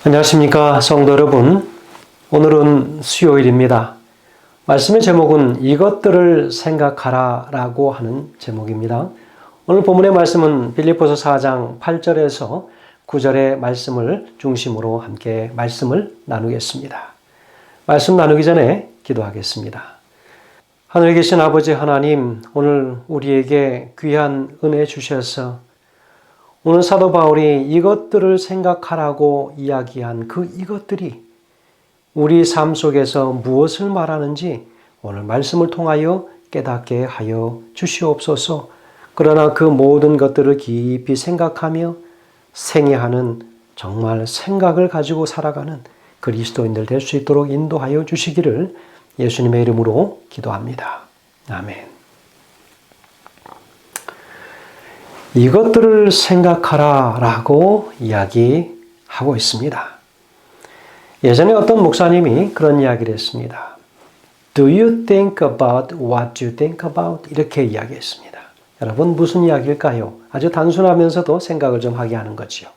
안녕하십니까, 성도 여러분. 오늘은 수요일입니다. 말씀의 제목은 이것들을 생각하라 라고 하는 제목입니다. 오늘 본문의 말씀은 빌립보서 4장 8절에서 9절의 말씀을 중심으로 함께 말씀을 나누겠습니다. 말씀 나누기 전에 기도하겠습니다. 하늘에 계신 아버지 하나님, 오늘 우리에게 귀한 은혜 주셔서 오늘 사도 바울이 이것들을 생각하라고 이야기한 그 이것들이 우리 삶 속에서 무엇을 말하는지 오늘 말씀을 통하여 깨닫게 하여 주시옵소서. 그러나 그 모든 것들을 깊이 생각하며 생애하는 정말 생각을 가지고 살아가는 그리스도인들 될 수 있도록 인도하여 주시기를 예수님의 이름으로 기도합니다. 아멘. 이것들을 생각하라 라고 이야기하고 있습니다. 예전에 어떤 목사님이 그런 이야기를 했습니다. Do you think about what you think about? 이렇게 이야기했습니다. 여러분, 무슨 이야기일까요? 아주 단순하면서도 생각을 좀 하게 하는 거지요.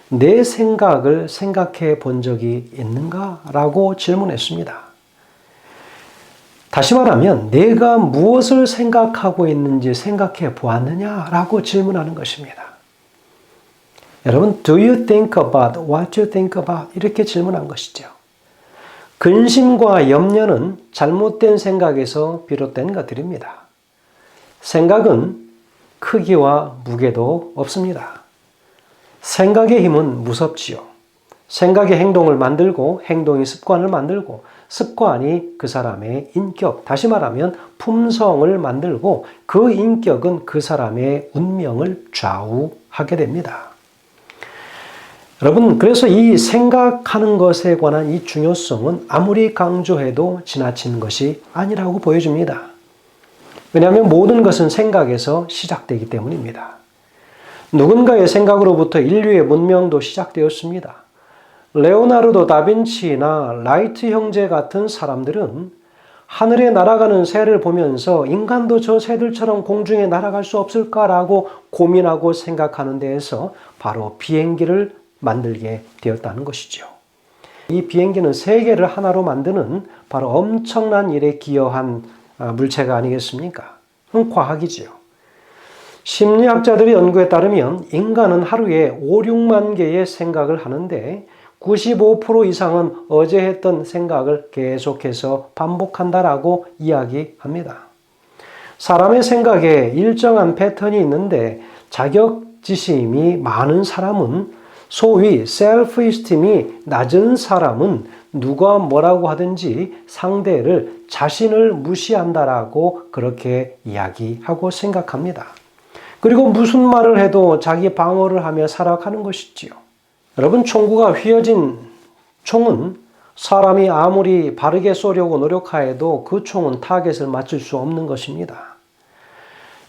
내 생각을 생각해 본 적이 있는가? 라고 질문했습니다. 다시 말하면 내가 무엇을 생각하고 있는지 생각해 보았느냐라고 질문하는 것입니다. 여러분, do you think about what you think about? 이렇게 질문한 것이죠. 근심과 염려는 잘못된 생각에서 비롯된 것들입니다. 생각은 크기와 무게도 없습니다. 생각의 힘은 무섭지요. 생각이 행동을 만들고 행동이 습관을 만들고 습관이 그 사람의 인격, 다시 말하면 품성을 만들고 그 인격은 그 사람의 운명을 좌우하게 됩니다. 여러분, 그래서 이 생각하는 것에 관한 이 중요성은 아무리 강조해도 지나치는 것이 아니라고 보여줍니다. 왜냐하면 모든 것은 생각에서 시작되기 때문입니다. 누군가의 생각으로부터 인류의 문명도 시작되었습니다. 레오나르도 다빈치나 라이트 형제 같은 사람들은 하늘에 날아가는 새를 보면서 인간도 저 새들처럼 공중에 날아갈 수 없을까라고 고민하고 생각하는 데에서 바로 비행기를 만들게 되었다는 것이죠. 이 비행기는 세계를 하나로 만드는 바로 엄청난 일에 기여한 물체가 아니겠습니까? 그건 과학이지요. 심리학자들의 연구에 따르면 인간은 하루에 5, 6만 개의 생각을 하는데 95% 이상은 어제 했던 생각을 계속해서 반복한다라고 이야기합니다. 사람의 생각에 일정한 패턴이 있는데 자격지심이 많은 사람은 소위 셀프-이스팀이 낮은 사람은 누가 뭐라고 하든지 상대를 자신을 무시한다라고 그렇게 이야기하고 생각합니다. 그리고 무슨 말을 해도 자기 방어를 하며 살아가는 것이지요. 여러분, 총구가 휘어진 총은 사람이 아무리 바르게 쏘려고 노력하여도 그 총은 타겟을 맞출 수 없는 것입니다.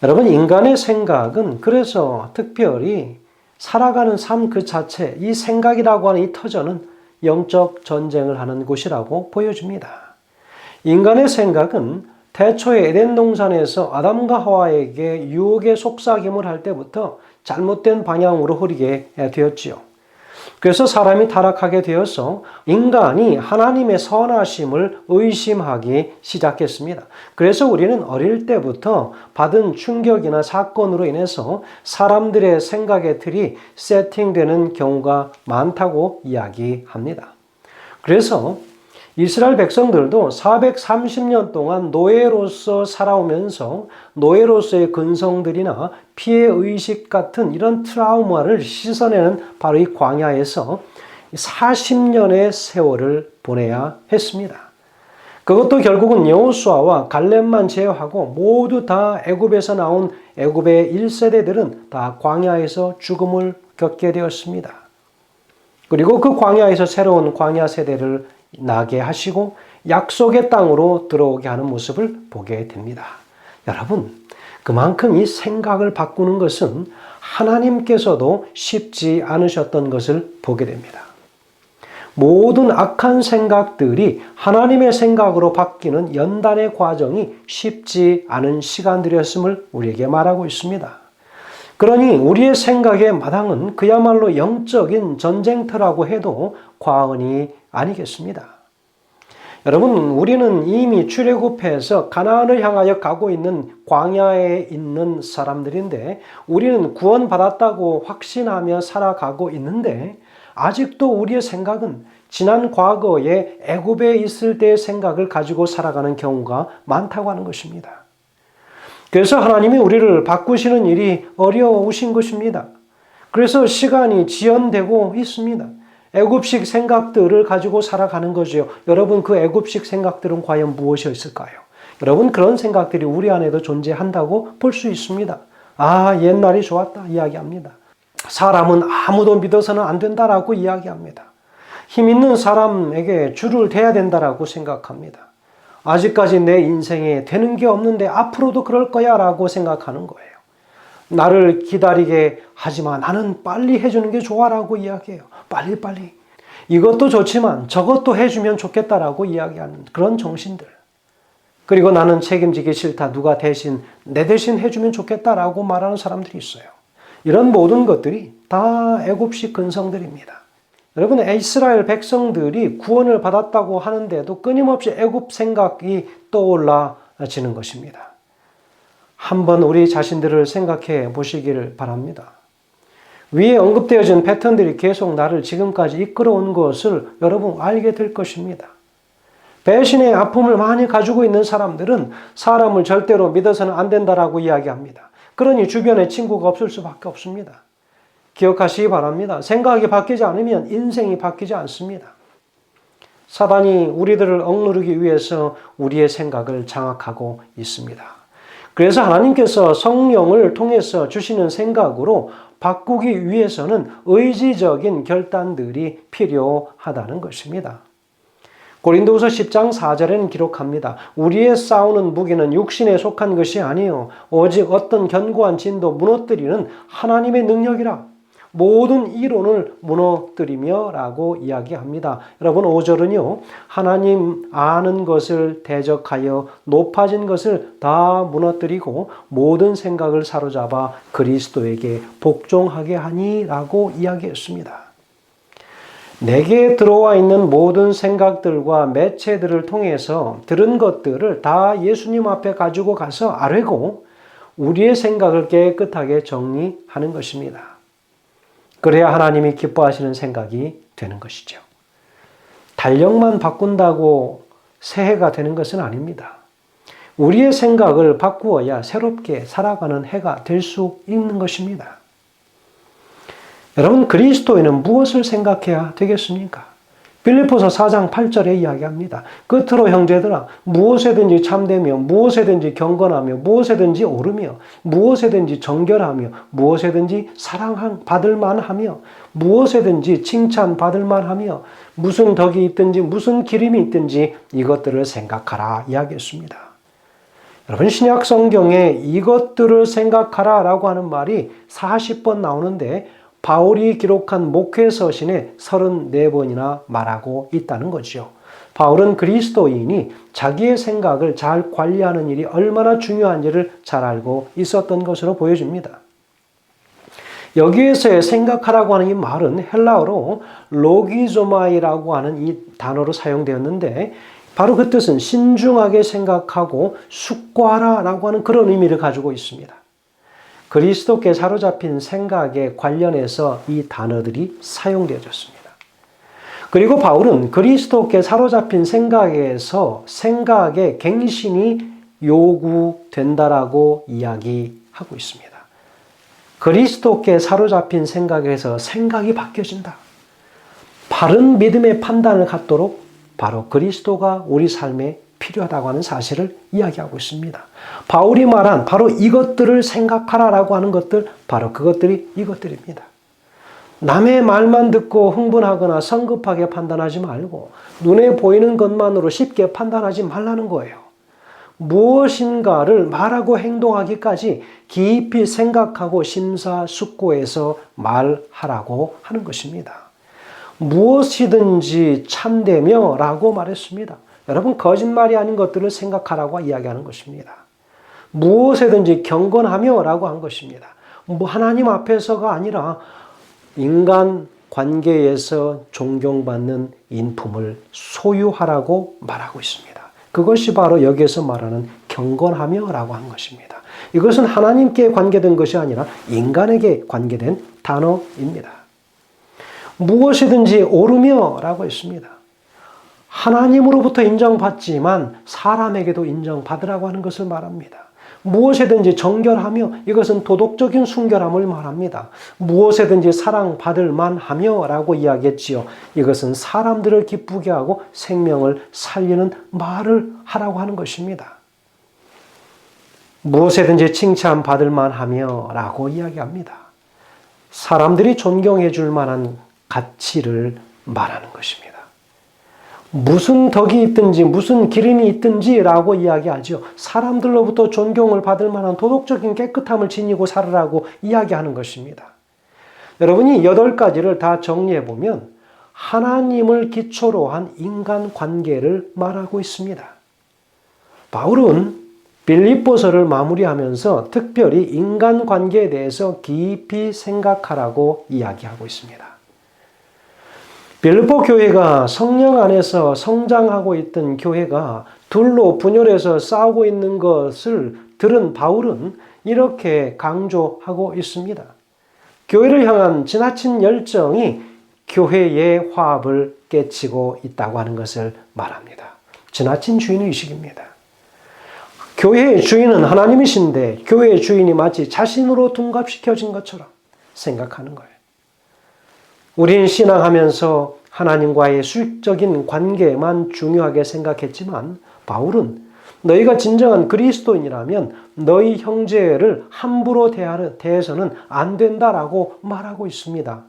여러분, 인간의 생각은 그래서 특별히 살아가는 삶 그 자체, 이 생각이라고 하는 이 터전은 영적 전쟁을 하는 곳이라고 보여줍니다. 인간의 생각은 태초의 에덴 동산에서 아담과 하와에게 유혹의 속삭임을 할 때부터 잘못된 방향으로 흐르게 되었지요. 그래서 사람이 타락하게 되어서 인간이 하나님의 선하심을 의심하기 시작했습니다. 그래서 우리는 어릴 때부터 받은 충격이나 사건으로 인해서 사람들의 생각의 틀이 세팅되는 경우가 많다고 이야기합니다. 그래서 이스라엘 백성들도 430년 동안 노예로서 살아오면서 노예로서의 근성들이나 피해의식 같은 이런 트라우마를 씻어내는 바로 이 광야에서 40년의 세월을 보내야 했습니다. 그것도 결국은 여호수아와 갈렙만 제외하고 모두 다 애굽에서 나온 애굽의 1세대들은 다 광야에서 죽음을 겪게 되었습니다. 그리고 그 광야에서 새로운 광야 세대를 나게 하시고 약속의 땅으로 들어오게 하는 모습을 보게 됩니다. 여러분, 그만큼 이 생각을 바꾸는 것은 하나님께서도 쉽지 않으셨던 것을 보게 됩니다. 모든 악한 생각들이 하나님의 생각으로 바뀌는 연단의 과정이 쉽지 않은 시간들이었음을 우리에게 말하고 있습니다. 그러니 우리의 생각의 마당은 그야말로 영적인 전쟁터라고 해도 과언이 아니겠습니다. 여러분, 우리는 이미 출애굽해서 가나안을 향하여 가고 있는 광야에 있는 사람들인데 우리는 구원받았다고 확신하며 살아가고 있는데 아직도 우리의 생각은 지난 과거에 애굽에 있을 때의 생각을 가지고 살아가는 경우가 많다고 하는 것입니다. 그래서 하나님이 우리를 바꾸시는 일이 어려우신 것입니다. 그래서 시간이 지연되고 있습니다. 애굽식 생각들을 가지고 살아가는 거죠. 여러분, 그 애굽식 생각들은 과연 무엇이었을까요? 여러분, 그런 생각들이 우리 안에도 존재한다고 볼 수 있습니다. 아, 옛날이 좋았다 이야기합니다. 사람은 아무도 믿어서는 안 된다라고 이야기합니다. 힘 있는 사람에게 줄을 대야 된다라고 생각합니다. 아직까지 내 인생에 되는 게 없는데 앞으로도 그럴 거야 라고 생각하는 거예요. 나를 기다리게 하지만 나는 빨리 해주는 게 좋아라고 이야기해요. 빨리. 이것도 좋지만 저것도 해주면 좋겠다라고 이야기하는 그런 정신들. 그리고 나는 책임지기 싫다. 누가 대신 내 대신 해주면 좋겠다라고 말하는 사람들이 있어요. 이런 모든 것들이 다 애굽식 근성들입니다. 여러분, 이스라엘 백성들이 구원을 받았다고 하는데도 끊임없이 애굽 생각이 떠올라지는 것입니다. 한번 우리 자신들을 생각해 보시기를 바랍니다. 위에 언급되어진 패턴들이 계속 나를 지금까지 이끌어온 것을 여러분 알게 될 것입니다. 배신의 아픔을 많이 가지고 있는 사람들은 사람을 절대로 믿어서는 안 된다라고 이야기합니다. 그러니 주변에 친구가 없을 수밖에 없습니다. 기억하시기 바랍니다. 생각이 바뀌지 않으면 인생이 바뀌지 않습니다. 사단이 우리들을 억누르기 위해서 우리의 생각을 장악하고 있습니다. 그래서 하나님께서 성령을 통해서 주시는 생각으로 바꾸기 위해서는 의지적인 결단들이 필요하다는 것입니다. 고린도후서 10장 4절에는 기록합니다. 우리의 싸우는 무기는 육신에 속한 것이 아니요 오직 어떤 견고한 진도 무너뜨리는 하나님의 능력이라. 모든 이론을 무너뜨리며 라고 이야기합니다. 여러분 5절은요. 하나님 아는 것을 대적하여 높아진 것을 다 무너뜨리고 모든 생각을 사로잡아 그리스도에게 복종하게 하니 라고 이야기했습니다. 내게 들어와 있는 모든 생각들과 매체들을 통해서 들은 것들을 다 예수님 앞에 가지고 가서 아뢰고 우리의 생각을 깨끗하게 정리하는 것입니다. 그래야 하나님이 기뻐하시는 생각이 되는 것이죠. 달력만 바꾼다고 새해가 되는 것은 아닙니다. 우리의 생각을 바꾸어야 새롭게 살아가는 해가 될 수 있는 것입니다. 여러분, 그리스도인은 무엇을 생각해야 되겠습니까? 빌립보서 4장 8절에 이야기합니다. 끝으로 형제들아 무엇에든지 참되며 무엇에든지 경건하며 무엇에든지 오르며 무엇에든지 정결하며 무엇에든지 사랑받을 만하며 무엇에든지 칭찬받을 만하며 무슨 덕이 있든지 무슨 기림이 있든지 이것들을 생각하라 이야기했습니다. 여러분, 신약 성경에 이것들을 생각하라 라고 하는 말이 40번 나오는데 바울이 기록한 목회서신에 34번이나 말하고 있다는 거죠. 바울은 그리스도인이 자기의 생각을 잘 관리하는 일이 얼마나 중요한지를 잘 알고 있었던 것으로 보여집니다. 여기에서의 생각하라고 하는 이 말은 헬라어로 로기조마이라고 하는 이 단어로 사용되었는데 바로 그 뜻은 신중하게 생각하고 숙고하라라고 하는 그런 의미를 가지고 있습니다. 그리스도께 사로잡힌 생각에 관련해서 이 단어들이 사용되어졌습니다. 그리고 바울은 그리스도께 사로잡힌 생각에서 생각의 갱신이 요구된다라고 이야기하고 있습니다. 그리스도께 사로잡힌 생각에서 생각이 바뀌어진다. 바른 믿음의 판단을 갖도록 바로 그리스도가 우리 삶에 필요하다고 하는 사실을 이야기하고 있습니다. 바울이 말한 바로 이것들을 생각하라라고 하는 것들, 바로 그것들이 이것들입니다. 남의 말만 듣고 흥분하거나 성급하게 판단하지 말고 눈에 보이는 것만으로 쉽게 판단하지 말라는 거예요. 무엇인가를 말하고 행동하기까지 깊이 생각하고 심사숙고해서 말하라고 하는 것입니다. 무엇이든지 참되며 라고 말했습니다. 여러분, 거짓말이 아닌 것들을 생각하라고 이야기하는 것입니다. 무엇에든지 경건하며 라고 한 것입니다. 뭐 하나님 앞에서가 아니라 인간 관계에서 존경받는 인품을 소유하라고 말하고 있습니다. 그것이 바로 여기에서 말하는 경건하며라고 하는 것입니다. 이것은 하나님께 관계된 것이 아니라 인간에게 관계된 단어입니다. 무엇이든지 오르며라고 했습니다. 하나님으로부터 인정받지만 사람에게도 인정받으라고 하는 것을 말합니다. 무엇이든지 정결하며, 이것은 도덕적인 순결함을 말합니다. 무엇이든지 사랑받을 만하며 라고 이야기했지요. 이것은 사람들을 기쁘게 하고 생명을 살리는 말을 하라고 하는 것입니다. 무엇이든지 칭찬받을 만하며 라고 이야기합니다. 사람들이 존경해 줄 만한 가치를 말하는 것입니다. 무슨 덕이 있든지 무슨 기름이 있든지 라고 이야기하죠. 사람들로부터 존경을 받을 만한 도덕적인 깨끗함을 지니고 살으라고 이야기하는 것입니다. 여러분이 8가지를 다 정리해 보면 하나님을 기초로 한 인간관계를 말하고 있습니다. 바울은 빌립보서를 마무리하면서 특별히 인간관계에 대해서 깊이 생각하라고 이야기하고 있습니다. 빌립보 교회가 성령 안에서 성장하고 있던 교회가 둘로 분열해서 싸우고 있는 것을 들은 바울은 이렇게 강조하고 있습니다. 교회를 향한 지나친 열정이 교회의 화합을 깨치고 있다고 하는 것을 말합니다. 지나친 주인의식입니다. 교회의 주인은 하나님이신데 교회의 주인이 마치 자신으로 둔갑시켜진 것처럼 생각하는 거예요. 우리는 신앙하면서 하나님과의 수직적인 관계만 중요하게 생각했지만 바울은 너희가 진정한 그리스도인이라면 너희 형제를 함부로 대해서는 안 된다라고 말하고 있습니다.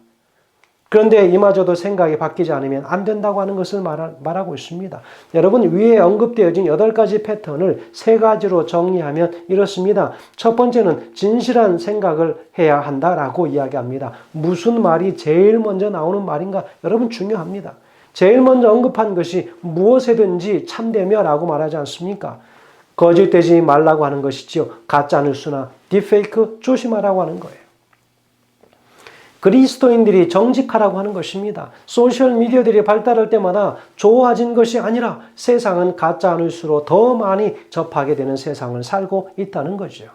그런데 이마저도 생각이 바뀌지 않으면 안 된다고 하는 것을 말하고 있습니다. 여러분, 위에 언급되어진 8가지 패턴을 3가지로 정리하면 이렇습니다. 첫 번째는 진실한 생각을 해야 한다라고 이야기합니다. 무슨 말이 제일 먼저 나오는 말인가? 여러분, 중요합니다. 제일 먼저 언급한 것이 무엇이든지 참되며라고 말하지 않습니까? 거짓되지 말라고 하는 것이지요. 가짜 뉴스나 딥페이크 조심하라고 하는 거예요. 그리스도인들이 정직하라고 하는 것입니다. 소셜미디어들이 발달할 때마다 좋아진 것이 아니라 세상은 가짜 뉴스로 더 많이 접하게 되는 세상을 살고 있다는 거죠.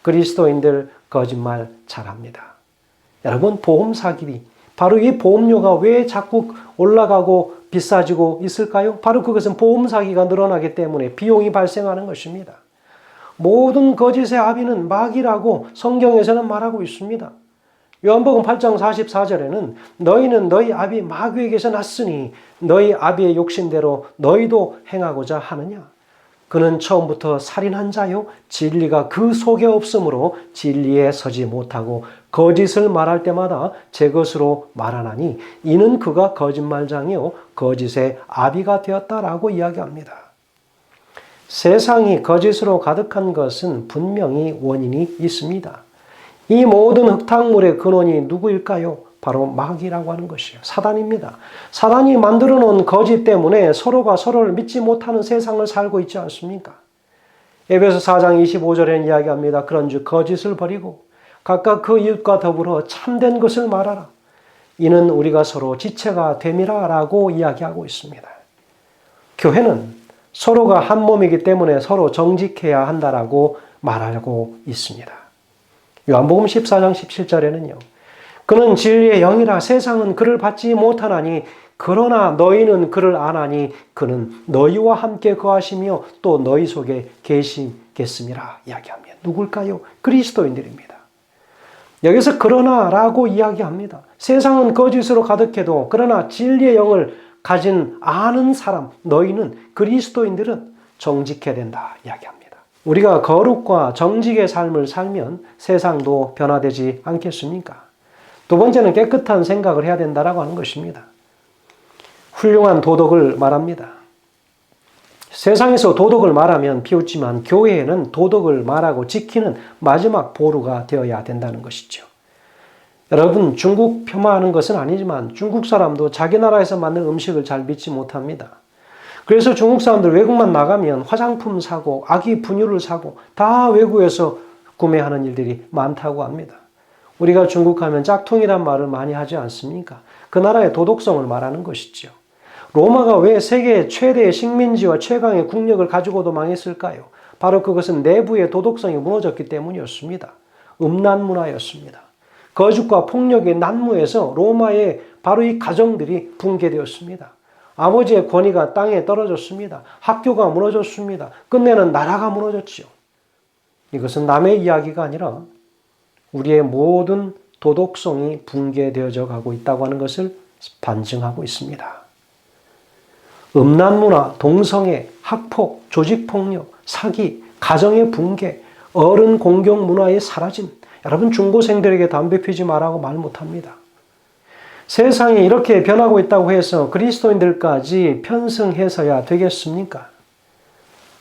그리스도인들 거짓말 잘합니다. 여러분, 보험 사기비, 바로 이 보험료가 왜 자꾸 올라가고 비싸지고 있을까요? 바로 그것은 보험 사기가 늘어나기 때문에 비용이 발생하는 것입니다. 모든 거짓의 아비는 마귀라고 성경에서는 말하고 있습니다. 요한복음 8장 44절에는 너희는 너희 아비 마귀에게서 났으니 너희 아비의 욕심대로 너희도 행하고자 하느냐. 그는 처음부터 살인한 자요 진리가 그 속에 없으므로 진리에 서지 못하고 거짓을 말할 때마다 제 것으로 말하나니 이는 그가 거짓말장이요 거짓의 아비가 되었다라고 이야기합니다. 세상이 거짓으로 가득한 것은 분명히 원인이 있습니다. 이 모든 흙탕물의 근원이 누구일까요? 바로 마귀라고 하는 것이에요. 사단입니다. 사단이 만들어 놓은 거짓 때문에 서로가 서로를 믿지 못하는 세상을 살고 있지 않습니까? 에베소 4장 25절에는 이야기합니다. 그런즉 거짓을 버리고 각각 그 이웃과 더불어 참된 것을 말하라. 이는 우리가 서로 지체가 됨이라 라고 이야기하고 있습니다. 교회는 서로가 한 몸이기 때문에 서로 정직해야 한다라고 말하고 있습니다. 요한복음 14장 17절에는요. 그는 진리의 영이라 세상은 그를 받지 못하나니 그러나 너희는 그를 아나니 그는 너희와 함께 거하시며 또 너희 속에 계시겠음이라 이야기합니다. 누굴까요? 그리스도인들입니다. 여기서 그러나라고 이야기합니다. 세상은 거짓으로 가득해도 그러나 진리의 영을 가진 아는 사람, 너희는 그리스도인들은 정직해야 된다 이야기합니다. 우리가 거룩과 정직의 삶을 살면 세상도 변화되지 않겠습니까? 두 번째는 깨끗한 생각을 해야 된다라고 하는 것입니다. 훌륭한 도덕을 말합니다. 세상에서 도덕을 말하면 비웃지만 교회에는 도덕을 말하고 지키는 마지막 보루가 되어야 된다는 것이죠. 여러분, 중국 폄하하는 것은 아니지만 중국 사람도 자기 나라에서 만든 음식을 잘 믿지 못합니다. 그래서 중국 사람들 외국만 나가면 화장품 사고 아기 분유를 사고 다 외국에서 구매하는 일들이 많다고 합니다. 우리가 중국 하면 짝퉁이란 말을 많이 하지 않습니까? 그 나라의 도덕성을 말하는 것이죠. 로마가 왜 세계 최대의 식민지와 최강의 국력을 가지고도 망했을까요? 바로 그것은 내부의 도덕성이 무너졌기 때문이었습니다. 음란 문화였습니다. 거짓과 폭력이 난무해서 로마의 바로 이 가정들이 붕괴되었습니다. 아버지의 권위가 땅에 떨어졌습니다. 학교가 무너졌습니다. 끝내는 나라가 무너졌지요. 이것은 남의 이야기가 아니라 우리의 모든 도덕성이 붕괴되어져 가고 있다고 하는 것을 반증하고 있습니다. 음란 문화, 동성애, 학폭, 조직폭력, 사기, 가정의 붕괴, 어른 공경 문화의 사라짐. 여러분 중고생들에게 담배 피지 말라고 말 못합니다. 세상이 이렇게 변하고 있다고 해서 그리스도인들까지 편승해서야 되겠습니까?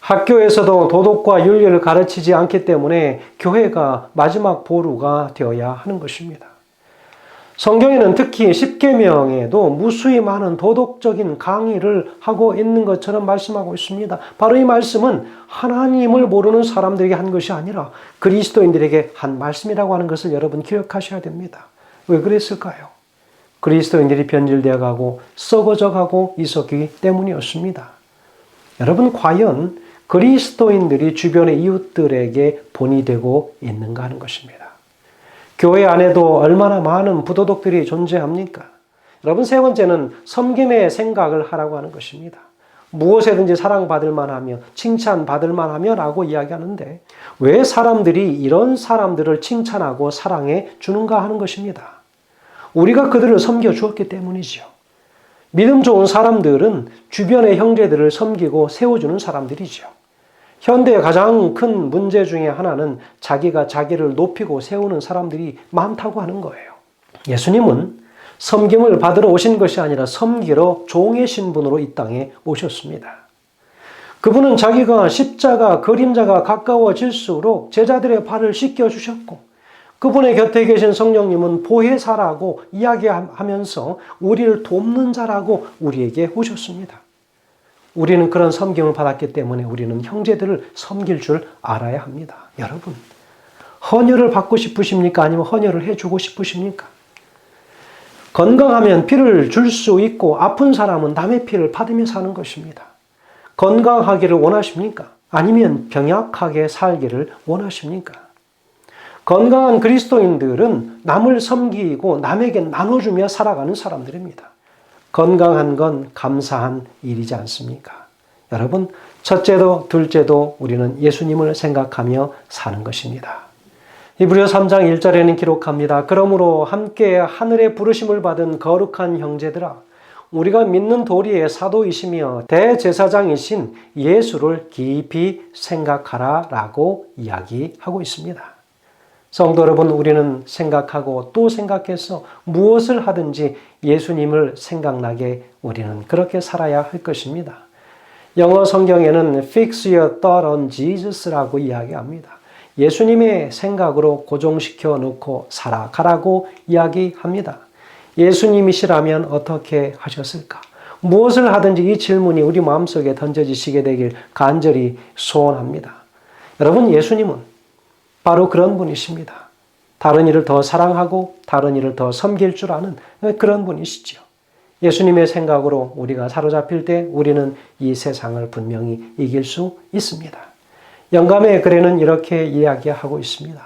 학교에서도 도덕과 윤리를 가르치지 않기 때문에 교회가 마지막 보루가 되어야 하는 것입니다. 성경에는 특히 십계명에도 무수히 많은 도덕적인 강의를 하고 있는 것처럼 말씀하고 있습니다. 바로 이 말씀은 하나님을 모르는 사람들에게 한 것이 아니라 그리스도인들에게 한 말씀이라고 하는 것을 여러분 기억하셔야 됩니다. 왜 그랬을까요? 그리스도인들이 변질되어 가고 썩어져 가고 있었기 때문이었습니다. 여러분 과연 그리스도인들이 주변의 이웃들에게 본이 되고 있는가 하는 것입니다. 교회 안에도 얼마나 많은 부도덕들이 존재합니까? 여러분 세 번째는 섬김의 생각을 하라고 하는 것입니다. 무엇에든지 사랑받을 만하며 칭찬받을 만하며 라고 이야기하는데 왜 사람들이 이런 사람들을 칭찬하고 사랑해 주는가 하는 것입니다. 우리가 그들을 섬겨 주었기 때문이죠. 믿음 좋은 사람들은 주변의 형제들을 섬기고 세워주는 사람들이죠. 현대의 가장 큰 문제 중에 하나는 자기가 자기를 높이고 세우는 사람들이 많다고 하는 거예요. 예수님은 섬김을 받으러 오신 것이 아니라 섬기러 종의 신분으로 이 땅에 오셨습니다. 그분은 자기가 십자가 그림자가 가까워질수록 제자들의 발을 씻겨주셨고 그분의 곁에 계신 성령님은 보혜사라고 이야기하면서 우리를 돕는 자라고 우리에게 오셨습니다. 우리는 그런 섬김을 받았기 때문에 우리는 형제들을 섬길 줄 알아야 합니다. 여러분, 헌혈을 받고 싶으십니까? 아니면 헌혈을 해주고 싶으십니까? 건강하면 피를 줄 수 있고 아픈 사람은 남의 피를 받으며 사는 것입니다. 건강하기를 원하십니까? 아니면 병약하게 살기를 원하십니까? 건강한 그리스도인들은 남을 섬기고 남에게 나눠주며 살아가는 사람들입니다. 건강한 건 감사한 일이지 않습니까? 여러분, 첫째도 둘째도 우리는 예수님을 생각하며 사는 것입니다. 히브리서 3장 1절에는 기록합니다. 그러므로 함께 하늘의 부르심을 받은 거룩한 형제들아, 우리가 믿는 도리의 사도이시며 대제사장이신 예수를 깊이 생각하라 라고 이야기하고 있습니다. 성도 여러분, 우리는 생각하고 또 생각해서 무엇을 하든지 예수님을 생각나게 우리는 그렇게 살아야 할 것입니다. 영어 성경에는 Fix your thought on Jesus라고 이야기합니다. 예수님의 생각으로 고정시켜 놓고 살아가라고 이야기합니다. 예수님이시라면 어떻게 하셨을까? 무엇을 하든지 이 질문이 우리 마음속에 던져지시게 되길 간절히 소원합니다. 여러분, 예수님은 바로 그런 분이십니다. 다른 이를 더 사랑하고 다른 이를 더 섬길 줄 아는 그런 분이시죠. 예수님의 생각으로 우리가 사로잡힐 때 우리는 이 세상을 분명히 이길 수 있습니다. 영감의 글에는 이렇게 이야기하고 있습니다.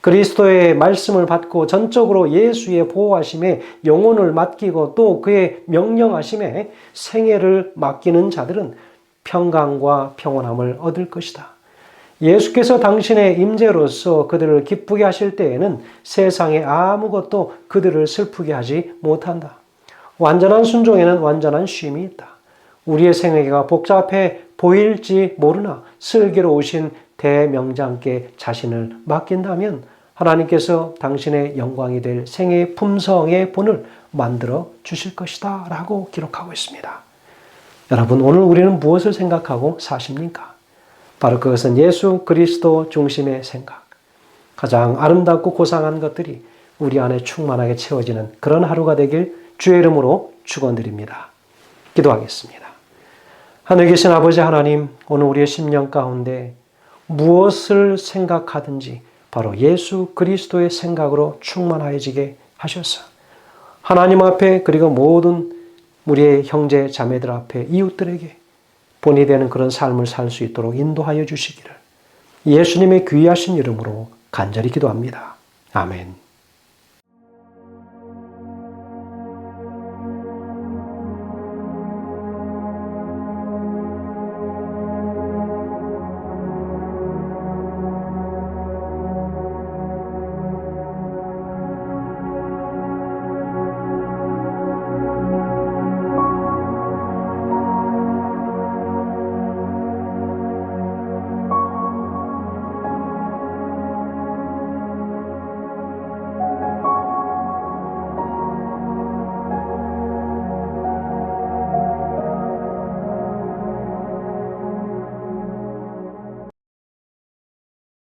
그리스도의 말씀을 받고 전적으로 예수의 보호하심에 영혼을 맡기고 또 그의 명령하심에 생애를 맡기는 자들은 평강과 평온함을 얻을 것이다. 예수께서 당신의 임재로서 그들을 기쁘게 하실 때에는 세상에 아무것도 그들을 슬프게 하지 못한다. 완전한 순종에는 완전한 쉼이 있다. 우리의 생애가 복잡해 보일지 모르나 슬기로우신 대명장께 자신을 맡긴다면 하나님께서 당신의 영광이 될 생애의 품성의 본을 만들어 주실 것이다 라고 기록하고 있습니다. 여러분, 오늘 우리는 무엇을 생각하고 사십니까? 바로 그것은 예수 그리스도 중심의 생각. 가장 아름답고 고상한 것들이 우리 안에 충만하게 채워지는 그런 하루가 되길 주의 이름으로 축원드립니다. 기도하겠습니다. 하늘에 계신 아버지 하나님, 오늘 우리의 심령 가운데 무엇을 생각하든지 바로 예수 그리스도의 생각으로 충만해지게 하셔서 하나님 앞에 그리고 모든 우리의 형제 자매들 앞에 이웃들에게 본이 되는 그런 삶을 살 수 있도록 인도하여 주시기를 예수님의 귀하신 이름으로 간절히 기도합니다. 아멘.